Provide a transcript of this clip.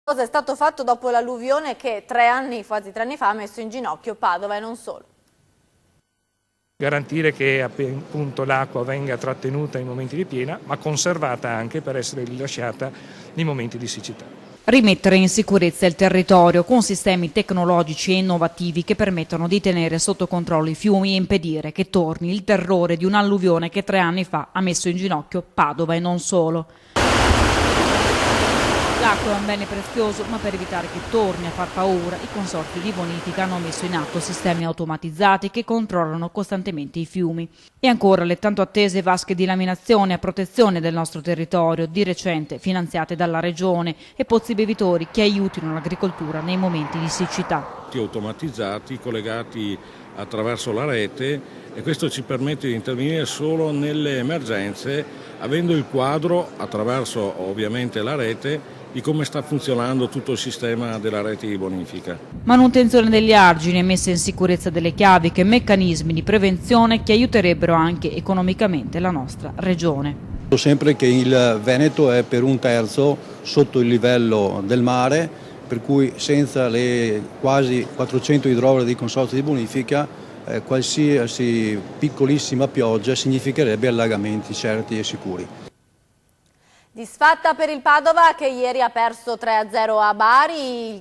Cosa è stato fatto dopo l'alluvione che quasi 3 anni fa ha messo in ginocchio Padova e non solo? Garantire che appunto l'acqua venga trattenuta in momenti di piena, ma conservata anche per essere rilasciata nei momenti di siccità. Rimettere in sicurezza il territorio con sistemi tecnologici e innovativi che permettono di tenere sotto controllo i fiumi e impedire che torni il terrore di un'alluvione che 3 anni fa ha messo in ginocchio Padova e non solo. L'acqua è un bene prezioso, ma per evitare che torni a far paura, i consorzi di bonifica hanno messo in atto sistemi automatizzati che controllano costantemente i fiumi. E ancora le tanto attese vasche di laminazione a protezione del nostro territorio, di recente finanziate dalla Regione, e pozzi bevitori che aiutino l'agricoltura nei momenti di siccità. Automatizzati, collegati attraverso la rete, e questo ci permette di intervenire solo nelle emergenze, avendo il quadro, attraverso ovviamente la rete, di come sta funzionando tutto il sistema della rete di bonifica. Manutenzione degli argini e messa in sicurezza delle chiaviche, meccanismi di prevenzione che aiuterebbero anche economicamente la nostra regione. Sempre che il Veneto è per 1/3 sotto il livello del mare, per cui senza le quasi 400 idrovore di consorzio di bonifica qualsiasi piccolissima pioggia significherebbe allagamenti certi e sicuri. Disfatta per il Padova che ieri ha perso 3-0 a Bari,